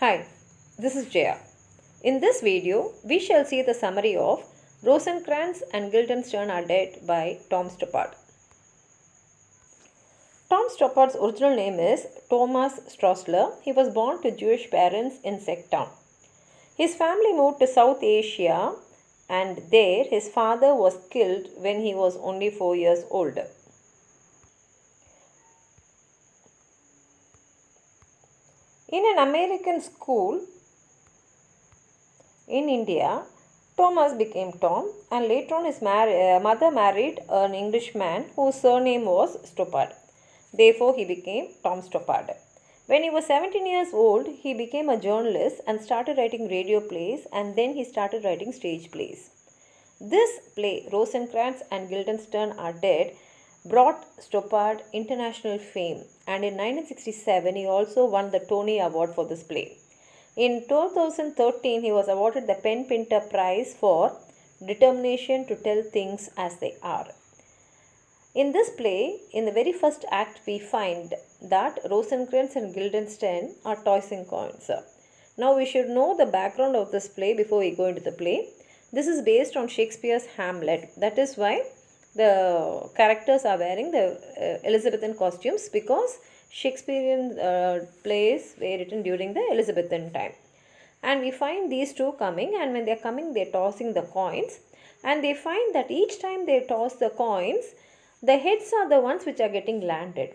Hi, this is Jaya. In this video, we shall see the summary of Rosencrantz and Guildenstern Are Dead by Tom Stoppard. Tom Stoppard's original name is Thomas Stroessler. He was born to Jewish parents in Town. His family moved to South Asia and there his father was killed when he was only 4 years old. In an American school in India, Thomas became Tom and later on his mother married an Englishman whose surname was Stoppard. Therefore, he became Tom Stoppard. When he was 17 years old, he became a journalist and started writing radio plays and then he started writing stage plays. This play, Rosencrantz and Guildenstern Are Dead, brought Stoppard international fame and in 1967 he also won the Tony Award for this play. In 2013 he was awarded the Pen Pinter Prize for determination to tell things as they are. In this play, in the very first act, we find that Rosencrantz and Guildenstern are tossing coins. Now we should know the background of this play before we go into the play. This is based on Shakespeare's Hamlet. That is why the characters are wearing the Elizabethan costumes, because Shakespearean plays were written during the Elizabethan time. And we find these two coming, and when they are coming, they are tossing the coins, and they find that each time they toss the coins, the heads are the ones which are getting landed.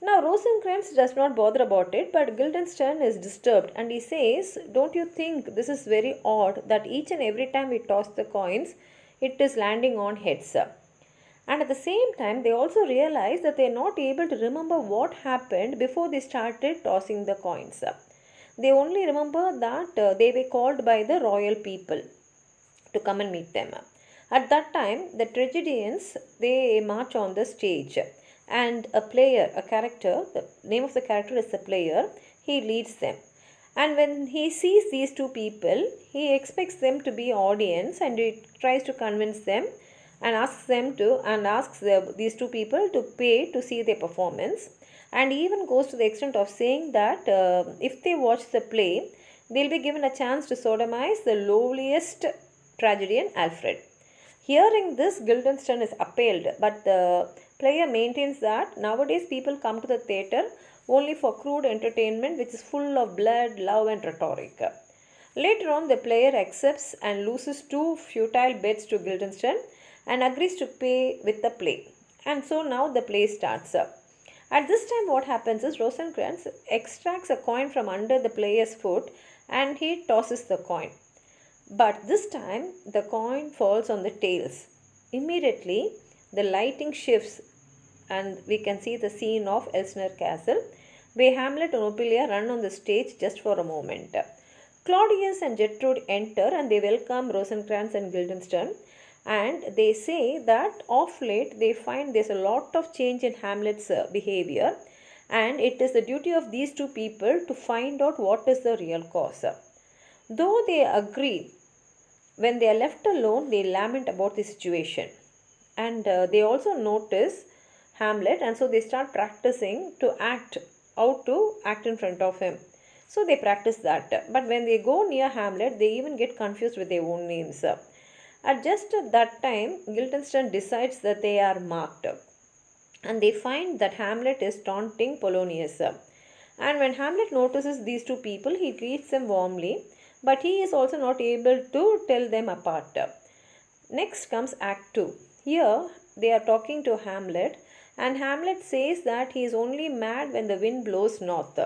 Now Rosencrantz does not bother about it, but Guildenstern is disturbed and he says, "Don't you think this is very odd that each and every time we toss the coins, it is landing on heads?" And at the same time, they also realize that they are not able to remember what happened before they started tossing the coins. They only remember that they were called by the royal people to come and meet them. At that time, the tragedians, they march on the stage and a player, a character, the name of the character is the player, he leads them. And when he sees these two people, he expects them to be audience and he tries to convince them and asks these two people to pay to see their performance, and even goes to the extent of saying that if they watch the play, they'll be given a chance to sodomize the lowliest tragedian Alfred. Hearing this, Guildenstern is appalled, but the player maintains that nowadays people come to the theatre only for crude entertainment which is full of blood, love and rhetoric. Later on, the player accepts and loses two futile bets to Guildenstern and agrees to pay with the play. And so now the play starts up. At this time, what happens is Rosencrantz extracts a coin from under the player's foot and he tosses the coin. But this time, the coin falls on the tails. Immediately, the lighting shifts and we can see the scene of Elsner Castle, where Hamlet and Ophelia run on the stage just for a moment. Claudius and Gertrude enter and they welcome Rosencrantz and Guildenstern, and they say that of late they find there's a lot of change in Hamlet's behavior, and it is the duty of these two people to find out what is the real cause. Though they agree, when they are left alone, they lament about the situation. And they also notice Hamlet, and so they start practicing to act, how to act in front of him. So they practice that. But when they go near Hamlet, they even get confused with their own names. At just at that time, Guildenstern decides that they are marked. And they find that Hamlet is taunting Polonius. And when Hamlet notices these two people, he greets them warmly, but he is also not able to tell them apart. Next comes Act 2. Here they are talking to Hamlet, and Hamlet says that he is only mad when the wind blows north.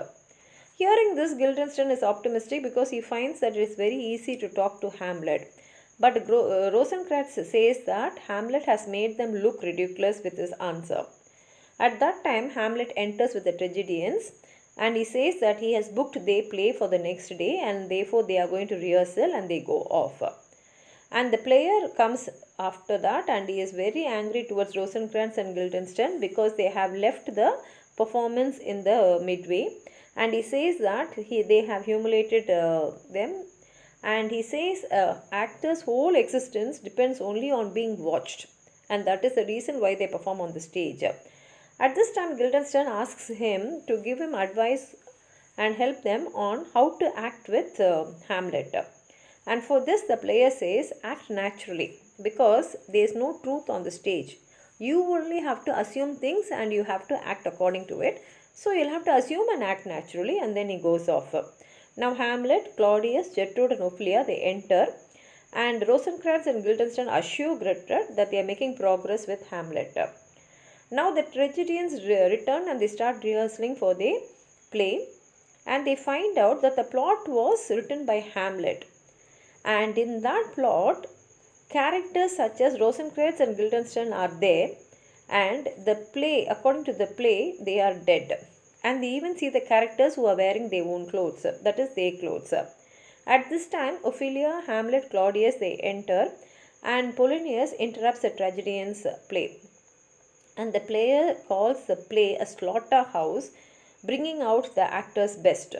Hearing this, Guildenstern is optimistic because he finds that it is very easy to talk to Hamlet. But Rosencrantz says that Hamlet has made them look ridiculous with his answer. At that time, Hamlet enters with the tragedians and he says that he has booked their play for the next day and therefore they are going to rehearsal and they go off. And the player comes after that and he is very angry towards Rosencrantz and Guildenstern because they have left the performance in the midway, and he says that they have humiliated them, and he says actors' whole existence depends only on being watched, and that is the reason why they perform on the stage. At this time, Guildenstern asks him to give him advice and help them on how to act with Hamlet. And for this, the player says, act naturally, because there is no truth on the stage. You only have to assume things and you have to act according to it. So you'll have to assume and act naturally, and then he goes off. Now Hamlet, Claudius, Gertrude and Ophelia, they enter, and Rosencrantz and Guildenstern assure Gertrude that they are making progress with Hamlet. Now the tragedians return and they start rehearsing for the play, and they find out that the plot was written by Hamlet. And in that plot, characters such as Rosencrantz and Guildenstern are there, and the play, according to the play, they are dead. And they even see the characters who are wearing their own clothes, that is their clothes. At this time, Ophelia, Hamlet, Claudius, they enter, and Polonius interrupts the tragedian's play. And the player calls the play a slaughterhouse, bringing out the actor's best.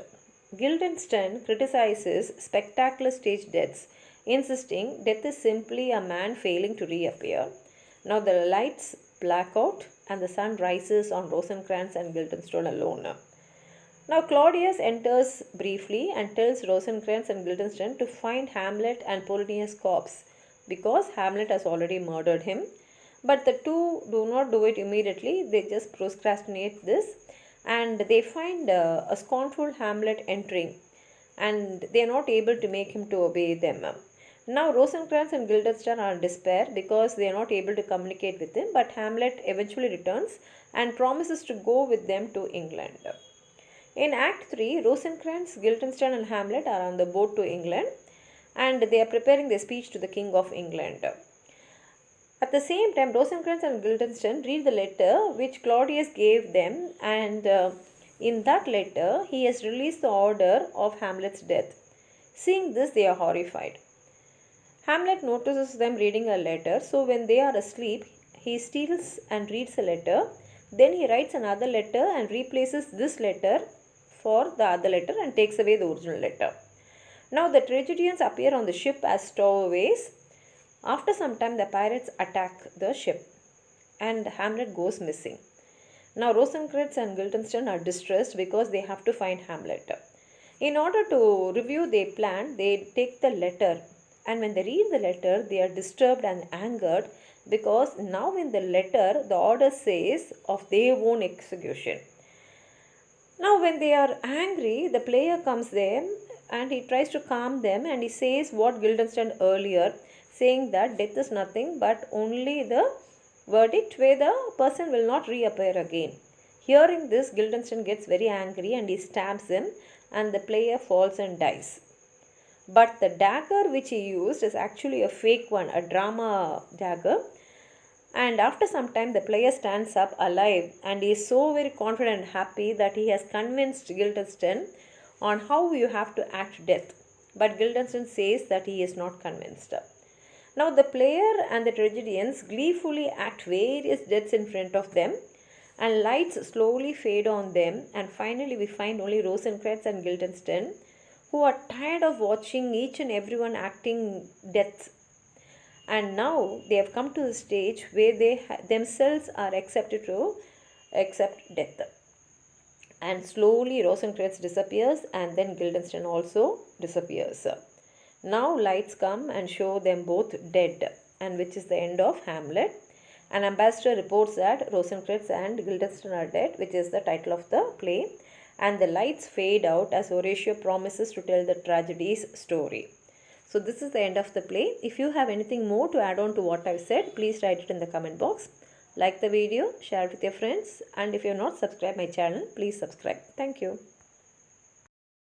Guildenstern criticizes spectacular stage deaths, insisting death is simply a man failing to reappear. Now the lights black out and the sun rises on Rosencrantz and Guildenstern alone. Now Claudius enters briefly and tells Rosencrantz and Guildenstern to find Hamlet and Polonius' corpse, because Hamlet has already murdered him. But the two do not do it immediately, they just procrastinate this, and they find a scornful Hamlet entering, and they are not able to make him to obey them. Now Rosencrantz and Guildenstern are in despair because they are not able to communicate with him, but Hamlet eventually returns and promises to go with them to England. In Act 3, Rosencrantz, Guildenstern and Hamlet are on the boat to England, and they are preparing their speech to the King of England. At the same time, Rosencrantz and Guildenstern read the letter which Claudius gave them, and in that letter he has released the order of Hamlet's death. Seeing this, they are horrified. Hamlet notices them reading a letter, so when they are asleep, he steals and reads a letter. Then he writes another letter and replaces this letter for the other letter and takes away the original letter. Now the tragedians appear on the ship as stowaways. After some time, the pirates attack the ship and Hamlet goes missing. Now Rosencrantz and Guildenstern are distressed because they have to find Hamlet. In order to review their plan, they take the letter, and when they read the letter, they are disturbed and angered because now in the letter the order says of their own execution. Now when they are angry, the player comes there and he tries to calm them, and he says what Guildenstern earlier, saying that death is nothing but only the verdict where the person will not reappear again. Hearing this, Guildenstern gets very angry and he stabs him, and the player falls and dies. But the dagger which he used is actually a fake one, a drama dagger. And after some time, the player stands up alive and he is so very confident and happy that he has convinced Guildenstern on how you have to act death. But Guildenstern says that he is not convinced. Now the player and the tragedians gleefully act various deaths in front of them, and lights slowly fade on them, and finally we find only Rosencrantz and Guildenstern, who are tired of watching each and everyone acting deaths. And now they have come to the stage where they themselves are accepted to accept death. And slowly Rosencrantz disappears, and then Guildenstern also disappears. Now lights come and show them both dead, and which is the end of Hamlet. An ambassador reports that Rosencrantz and Guildenstern are dead, which is the title of the play. And the lights fade out as Horatio promises to tell the tragedy's story. So this is the end of the play. If you have anything more to add on to what I've said, please write it in the comment box. Like the video, share it with your friends, and if you have not subscribed my channel, please subscribe. Thank you.